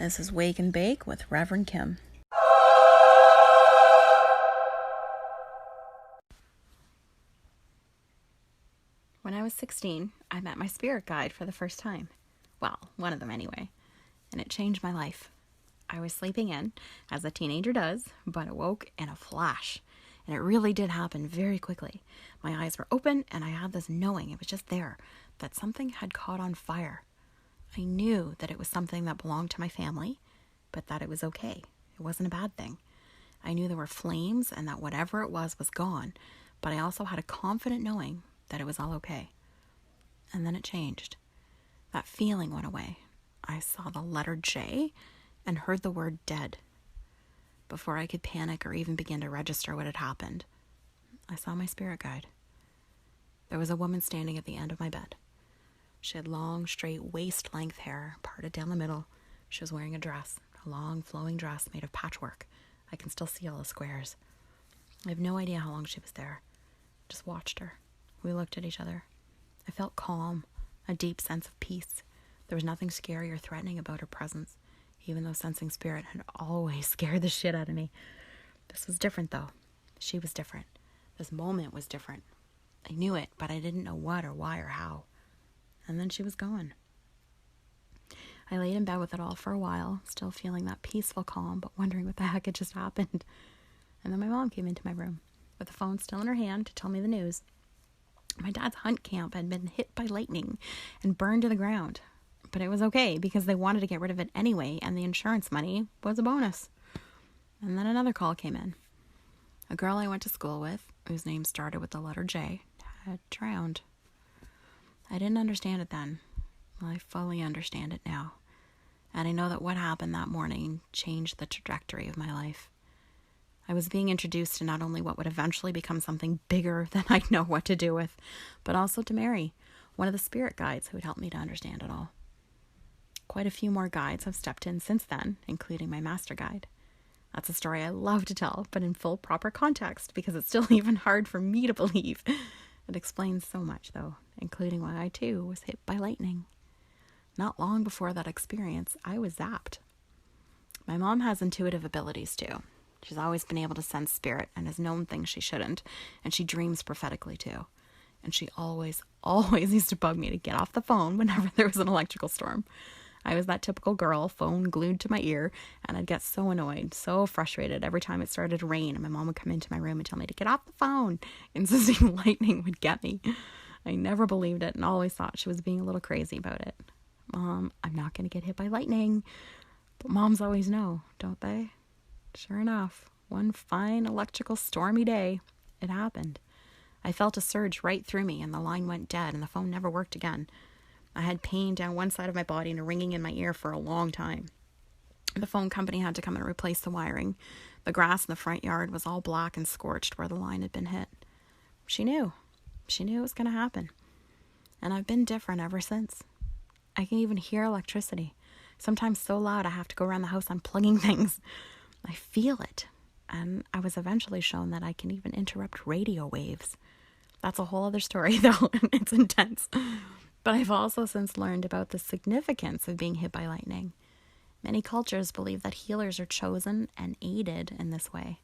This is Wake and Bake with Reverend Kim. When I was 16, I met my spirit guide for the first time. Well, one of them anyway. And it changed my life. I was sleeping in, as a teenager does, but awoke in a flash. And it really did happen very quickly. My eyes were open and I had this knowing, it was just there, that something had caught on fire. I knew that it was something that belonged to my family, but that it was okay. It wasn't a bad thing. I knew there were flames and that whatever it was gone, but I also had a confident knowing that it was all okay. And then it changed. That feeling went away. I saw the letter J and heard the word dead. Before I could panic or even begin to register what had happened, I saw my spirit guide. There was a woman standing at the end of my bed. She had long, straight, waist-length hair, parted down the middle. She was wearing a dress, a long, flowing dress made of patchwork. I can still see all the squares. I have no idea how long she was there. Just watched her. We looked at each other. I felt calm, a deep sense of peace. There was nothing scary or threatening about her presence, even though sensing spirit had always scared the shit out of me. This was different, though. She was different. This moment was different. I knew it, but I didn't know what or why or how. And then she was gone. I laid in bed with it all for a while, still feeling that peaceful calm, but wondering what the heck had just happened. And then my mom came into my room, with the phone still in her hand, to tell me the news. My dad's hunt camp had been hit by lightning and burned to the ground. But it was okay, because they wanted to get rid of it anyway, and the insurance money was a bonus. And then another call came in. A girl I went to school with, whose name started with the letter J, had drowned. I didn't understand it then. Well, I fully understand it now. And I know that what happened that morning changed the trajectory of my life. I was being introduced to not only what would eventually become something bigger than I'd know what to do with, but also to Mary, one of the spirit guides who had helped me to understand it all. Quite a few more guides have stepped in since then, including my master guide. That's a story I love to tell, but in full proper context, because it's still even hard for me to believe. It explains so much, though, including why I, too, was hit by lightning. Not long before that experience, I was zapped. My mom has intuitive abilities, too. She's always been able to sense spirit and has known things she shouldn't, and she dreams prophetically, too. And she always used to bug me to get off the phone whenever there was an electrical storm. I was that typical girl, phone glued to my ear, and I'd get so annoyed, so frustrated every time it started to rain, and my mom would come into my room and tell me to get off the phone, insisting lightning would get me. I never believed it and always thought she was being a little crazy about it. Mom, I'm not going to get hit by lightning. But moms always know, don't they? Sure enough, one fine electrical stormy day, it happened. I felt a surge right through me, and the line went dead, and the phone never worked again. I had pain down one side of my body and a ringing in my ear for a long time. The phone company had to come and replace the wiring. The grass in the front yard was all black and scorched where the line had been hit. She knew. She knew it was going to happen. And I've been different ever since. I can even hear electricity. Sometimes so loud I have to go around the house unplugging things. I feel it. And I was eventually shown that I can even interrupt radio waves. That's a whole other story, though, and it's intense. But I've also since learned about the significance of being hit by lightning. Many cultures believe that healers are chosen and aided in this way.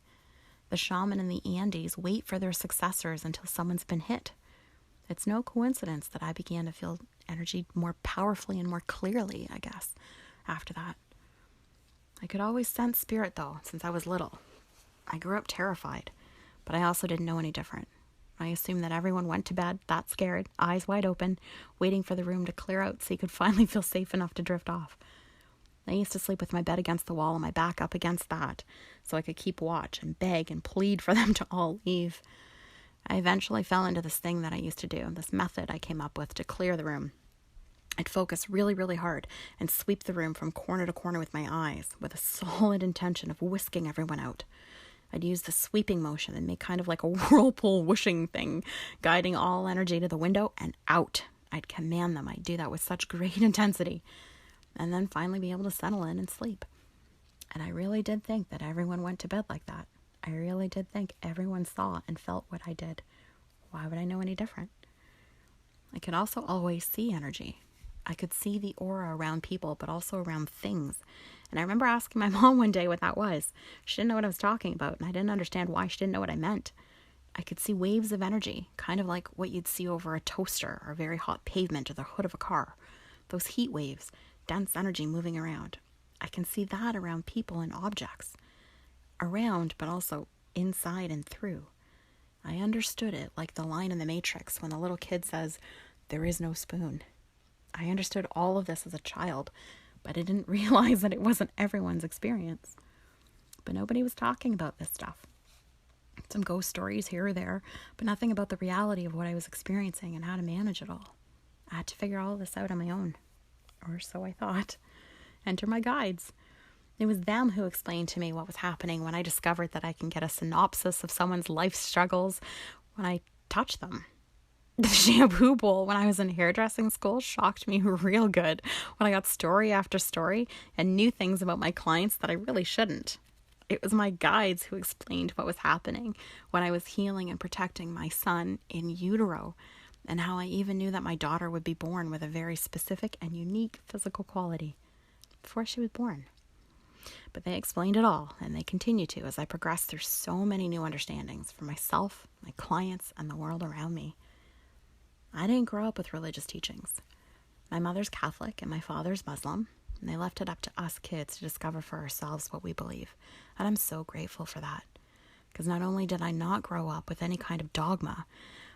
The shaman in the Andes wait for their successors until someone's been hit. It's no coincidence that I began to feel energy more powerfully and more clearly, I guess, after that. I could always sense spirit, though, since I was little. I grew up terrified, but I also didn't know any different. I assumed that everyone went to bed that scared, eyes wide open, waiting for the room to clear out so you could finally feel safe enough to drift off. I used to sleep with my bed against the wall and my back up against that, so I could keep watch and beg and plead for them to all leave. I eventually fell into this thing that I used to do, this method I came up with to clear the room. I'd focus really, really hard and sweep the room from corner to corner with my eyes, with a solid intention of whisking everyone out. I'd use the sweeping motion and make kind of like a whirlpool whooshing thing, guiding all energy to the window and out. I'd command them. I'd do that with such great intensity. And then finally be able to settle in and sleep. And I really did think that everyone went to bed like that. I really did think everyone saw and felt what I did. Why would I know any different? I could also always see energy. I could see the aura around people, but also around things. And I remember asking my mom one day what that was. She didn't know what I was talking about, and I didn't understand why she didn't know what I meant. I could see waves of energy, kind of like what you'd see over a toaster or very hot pavement or the hood of a car. Those heat waves, dense energy moving around. I can see that around people and objects. Around, but also inside and through. I understood it like the line in The Matrix when the little kid says, "There is no spoon." I understood all of this as a child, but I didn't realize that it wasn't everyone's experience. But nobody was talking about this stuff. Some ghost stories here or there, but nothing about the reality of what I was experiencing and how to manage it all. I had to figure all this out on my own. Or so I thought. Enter my guides. It was them who explained to me what was happening when I discovered that I can get a synopsis of someone's life struggles when I touch them. The shampoo bowl when I was in hairdressing school shocked me real good when I got story after story and knew things about my clients that I really shouldn't. It was my guides who explained what was happening when I was healing and protecting my son in utero, and how I even knew that my daughter would be born with a very specific and unique physical quality before she was born. But they explained it all, and they continue to as I progress through so many new understandings for myself, my clients, and the world around me. I didn't grow up with religious teachings. My mother's Catholic and my father's Muslim, and they left it up to us kids to discover for ourselves what we believe. And I'm so grateful for that. Because not only did I not grow up with any kind of dogma,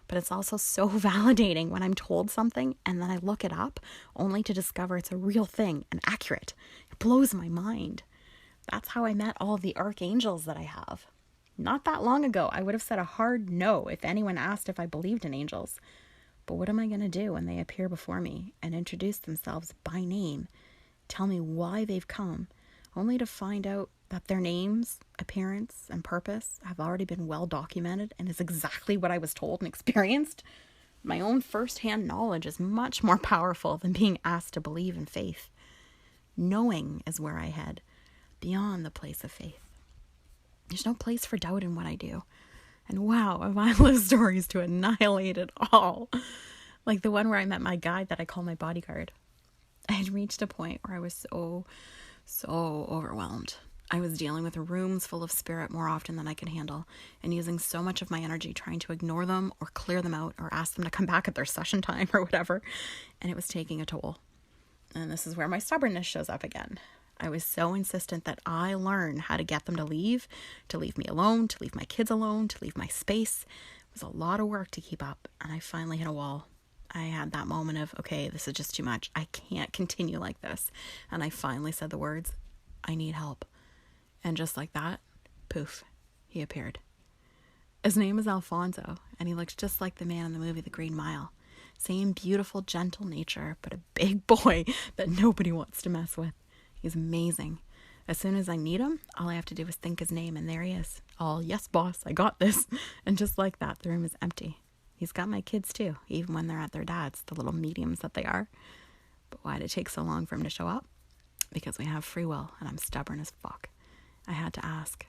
but it's also so validating when I'm told something and then I look it up only to discover it's a real thing and accurate. It blows my mind. That's how I met all of the archangels that I have. Not that long ago, I would have said a hard no if anyone asked if I believed in angels. But what am I going to do when they appear before me and introduce themselves by name, tell me why they've come, only to find out that their names, appearance, and purpose have already been well documented and is exactly what I was told and experienced? My own first-hand knowledge is much more powerful than being asked to believe in faith. Knowing is where I head, beyond the place of faith. There's no place for doubt in what I do. And wow, have I lived stories to annihilate it all. Like the one where I met my guide that I call my bodyguard. I had reached a point where I was so overwhelmed. I was dealing with rooms full of spirit more often than I could handle, and using so much of my energy trying to ignore them or clear them out or ask them to come back at their session time or whatever, and it was taking a toll. And this is where my stubbornness shows up again. I was so insistent that I learn how to get them to leave me alone, to leave my kids alone, to leave my space. It was a lot of work to keep up, and I finally hit a wall. I had that moment of, okay, this is just too much. I can't continue like this. And I finally said the words, I need help. And just like that, poof, he appeared. His name is Alfonso, and he looks just like the man in the movie The Green Mile. Same beautiful, gentle nature, but a big boy that nobody wants to mess with. He's amazing. As soon as I need him, all I have to do is think his name, and there he is. All, yes, boss, I got this. And just like that, the room is empty. He's got my kids too, even when they're at their dad's, the little mediums that they are. But why did it take so long for him to show up? Because we have free will, and I'm stubborn as fuck. I had to ask.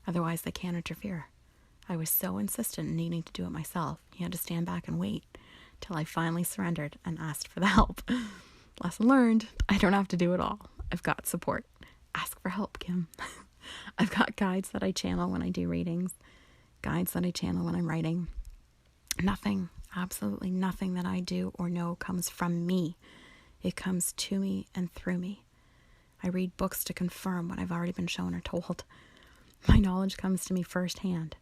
Otherwise, they can't interfere. I was so insistent in needing to do it myself. He had to stand back and wait till I finally surrendered and asked for the help. Lesson learned. I don't have to do it all. I've got support. Ask for help, Kim. I've got guides that I channel when I do readings. Guides that I channel when I'm writing. Nothing, absolutely nothing that I do or know comes from me. It comes to me and through me. I read books to confirm what I've already been shown or told. My knowledge comes to me firsthand.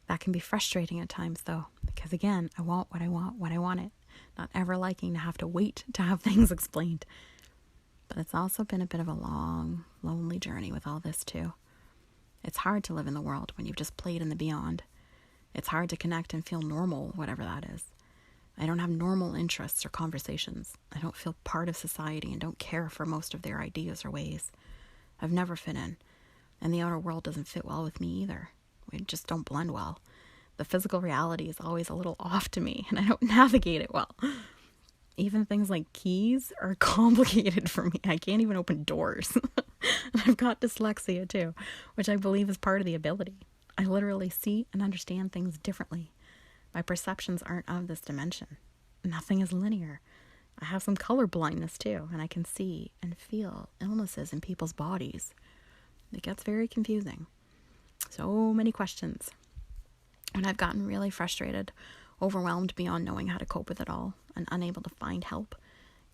That can be frustrating at times, though, because again, I want what I want when I want it, not ever liking to have to wait to have things explained. But it's also been a bit of a long, lonely journey with all this, too. It's hard to live in the world when you've just played in the beyond. It's hard to connect and feel normal, whatever that is. I don't have normal interests or conversations. I don't feel part of society and don't care for most of their ideas or ways. I've never fit in, and the outer world doesn't fit well with me either. We just don't blend well. The physical reality is always a little off to me, and I don't navigate it well. Even things like keys are complicated for me. I can't even open doors. And I've got dyslexia too, which I believe is part of the ability. I literally see and understand things differently. My perceptions aren't of this dimension. Nothing is linear. I have some color blindness too, and I can see and feel illnesses in people's bodies. It gets very confusing. So many questions. And I've gotten really frustrated, overwhelmed beyond knowing how to cope with it all, and unable to find help,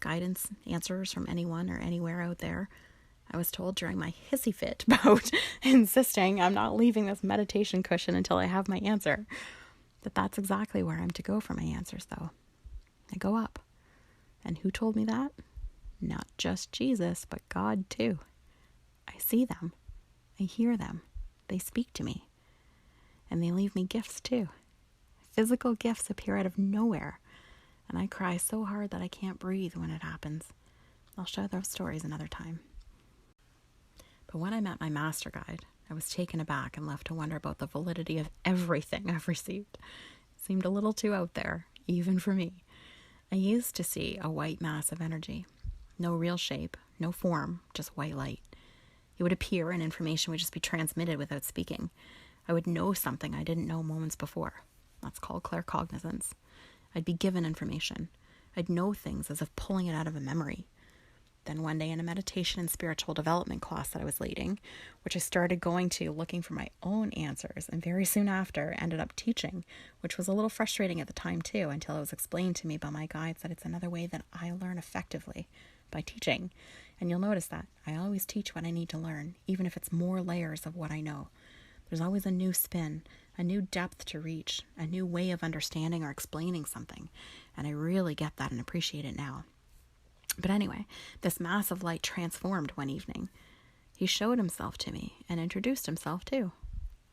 guidance, answers from anyone or anywhere out there. I was told during my hissy fit about insisting I'm not leaving this meditation cushion until I have my answer, that that's exactly where I'm to go for my answers, though. I go up. And who told me that? Not just Jesus, but God too. I see them. I hear them. They speak to me. And they leave me gifts too. Physical gifts appear out of nowhere. And I cry so hard that I can't breathe when it happens. I'll share those stories another time. But when I met my master guide, I was taken aback and left to wonder about the validity of everything I've received. It seemed a little too out there, even for me. I used to see a white mass of energy. No real shape, no form, just white light. It would appear and information would just be transmitted without speaking. I would know something I didn't know moments before. That's called claircognizance. I'd be given information. I'd know things as if pulling it out of a memory. Then one day in a meditation and spiritual development class that I was leading, which I started going to looking for my own answers, and very soon after ended up teaching, which was a little frustrating at the time too, until it was explained to me by my guides that it's another way that I learn effectively, by teaching. And you'll notice that I always teach what I need to learn, even if it's more layers of what I know. There's always a new spin, a new depth to reach, a new way of understanding or explaining something, and I really get that and appreciate it now. But anyway, this mass of light transformed one evening. He showed himself to me and introduced himself too.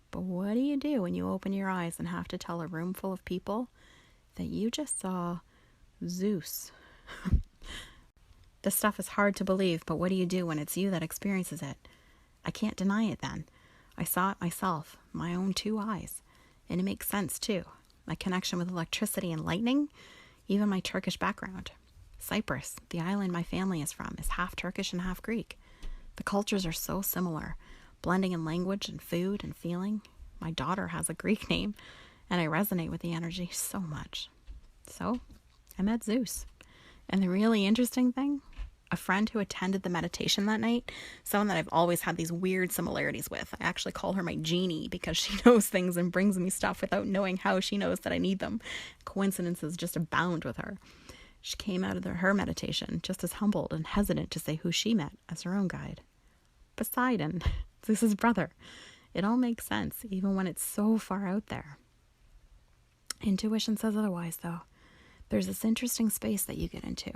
But what do you do when you open your eyes and have to tell a room full of people that you just saw Zeus? This stuff is hard to believe, but what do you do when it's you that experiences it? I can't deny it then. I saw it myself, my own two eyes. And it makes sense too. My connection with electricity and lightning, even my Turkish background. Cyprus, the island my family is from, is half Turkish and half Greek. The cultures are so similar, blending in language and food and feeling. My daughter has a Greek name, and I resonate with the energy so much. So, I met Zeus. And the really interesting thing, a friend who attended the meditation that night, someone that I've always had these weird similarities with. I actually call her my genie because she knows things and brings me stuff without knowing how she knows that I need them. Coincidences just abound with her. She came out of her meditation just as humbled and hesitant to say who she met as her own guide. Poseidon, Zeus's brother. It all makes sense, even when it's so far out there. Intuition says otherwise, though. There's this interesting space that you get into,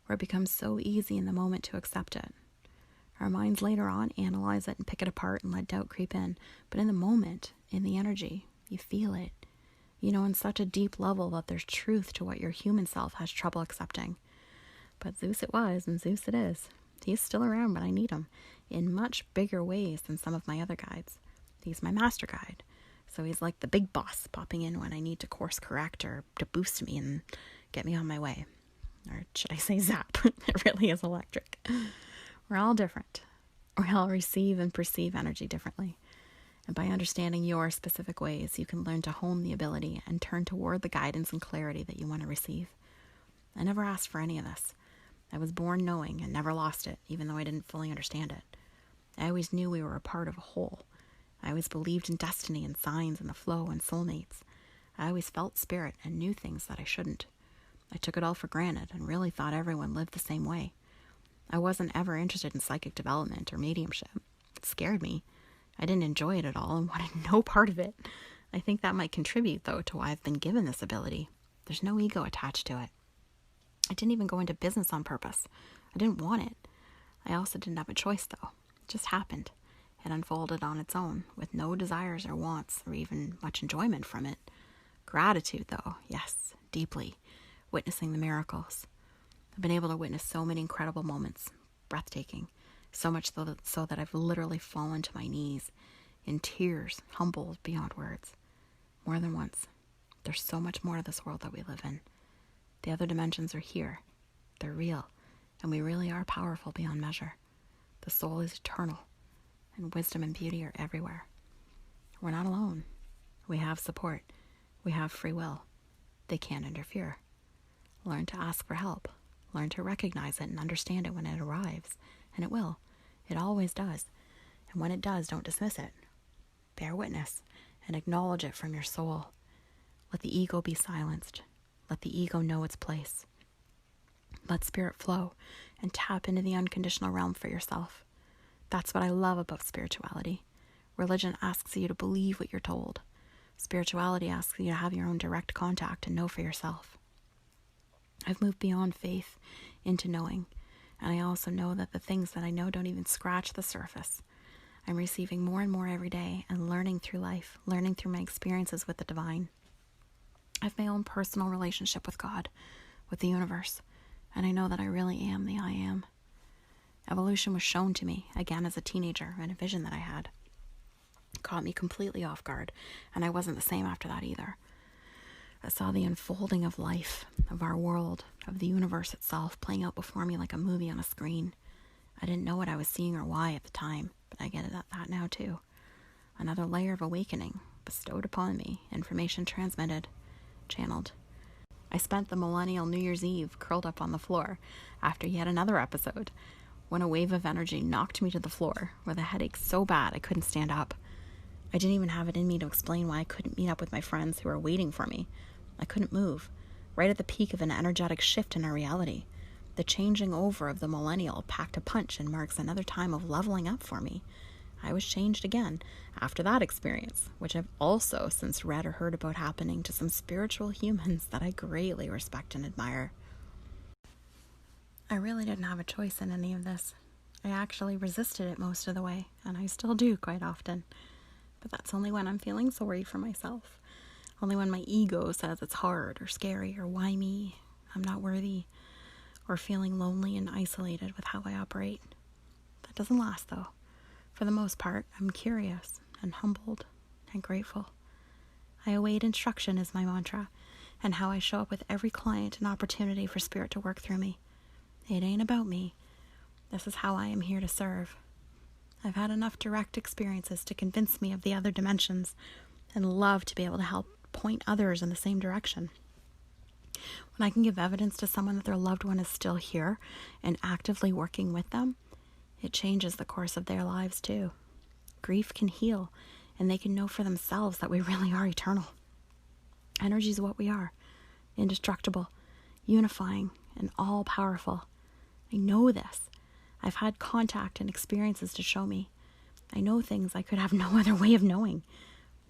where it becomes so easy in the moment to accept it. Our minds later on analyze it and pick it apart and let doubt creep in. But in the moment, in the energy, you feel it. You know, in such a deep level that there's truth to what your human self has trouble accepting. But Zeus it was, and Zeus it is. He's still around, but I need him in much bigger ways than some of my other guides. He's my master guide. So he's like the big boss popping in when I need to course correct or to boost me and get me on my way. Or should I say zap? It really is electric. We're all different. We all receive and perceive energy differently. And by understanding your specific ways, you can learn to hone the ability and turn toward the guidance and clarity that you want to receive. I never asked for any of this. I was born knowing and never lost it, even though I didn't fully understand it. I always knew we were a part of a whole. I always believed in destiny and signs and the flow and soulmates. I always felt spirit and knew things that I shouldn't. I took it all for granted and really thought everyone lived the same way. I wasn't ever interested in psychic development or mediumship. It scared me. I didn't enjoy it at all and wanted no part of it. I think that might contribute, though, to why I've been given this ability. There's no ego attached to it. I didn't even go into business on purpose. I didn't want it. I also didn't have a choice, though. It just happened. It unfolded on its own, with no desires or wants, or even much enjoyment from it. Gratitude, though, yes, deeply. Witnessing the miracles. I've been able to witness so many incredible moments. Breathtaking. So much so that I've literally fallen to my knees in tears, humbled beyond words. More than once. There's so much more to this world that we live in. The other dimensions are here. They're real. And we really are powerful beyond measure. The soul is eternal. And wisdom and beauty are everywhere. We're not alone. We have support. We have free will. They can't interfere. Learn to ask for help. Learn to recognize it and understand it when it arrives. And it will. It always does. And when it does, don't dismiss it. Bear witness and acknowledge it from your soul. Let the ego be silenced. Let the ego know its place. Let spirit flow and tap into the unconditional realm for yourself. That's what I love about spirituality. Religion asks you to believe what you're told. Spirituality asks you to have your own direct contact and know for yourself. I've moved beyond faith into knowing, and I also know that the things that I know don't even scratch the surface. I'm receiving more and more every day and learning through life, learning through my experiences with the divine. I have my own personal relationship with God, with the universe, and I know that I really am the I am. Evolution was shown to me, again as a teenager, in a vision that I had. It caught me completely off guard, and I wasn't the same after that either. I saw the unfolding of life, of our world, of the universe itself playing out before me like a movie on a screen. I didn't know what I was seeing or why at the time, but I get it at that now too. Another layer of awakening bestowed upon me, information transmitted, channeled. I spent the millennial New Year's Eve curled up on the floor after yet another episode, when a wave of energy knocked me to the floor with a headache so bad I couldn't stand up. I didn't even have it in me to explain why I couldn't meet up with my friends who were waiting for me. I couldn't move, right at the peak of an energetic shift in our reality. The changing over of the millennial packed a punch and marks another time of leveling up for me. I was changed again after that experience, which I've also since read or heard about happening to some spiritual humans that I greatly respect and admire. I really didn't have a choice in any of this. I actually resisted it most of the way, and I still do quite often. But that's only when I'm feeling sorry for myself. Only when my ego says it's hard or scary or why me, I'm not worthy, or feeling lonely and isolated with how I operate. That doesn't last though. For the most part, I'm curious and humbled and grateful. I await instruction is my mantra, and how I show up with every client an opportunity for spirit to work through me. It ain't about me. This is how I am here to serve. I've had enough direct experiences to convince me of the other dimensions and love to be able to help point others in the same direction. When I can give evidence to someone that their loved one is still here and actively working with them, it changes the course of their lives too. Grief can heal, and they can know for themselves that we really are eternal. Energy is what we are, indestructible, unifying, and all-powerful. I know this. I've had contact and experiences to show me. I know things I could have no other way of knowing,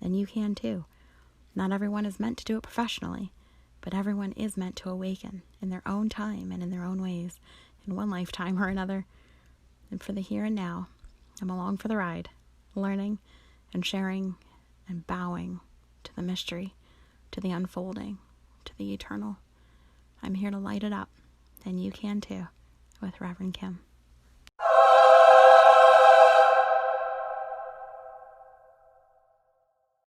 and you can too. Not everyone is meant to do it professionally, but everyone is meant to awaken in their own time and in their own ways, in one lifetime or another. And for the here and now, I'm along for the ride, learning and sharing and bowing to the mystery, to the unfolding, to the eternal. I'm here to light it up, and you can too, with Reverend Kim.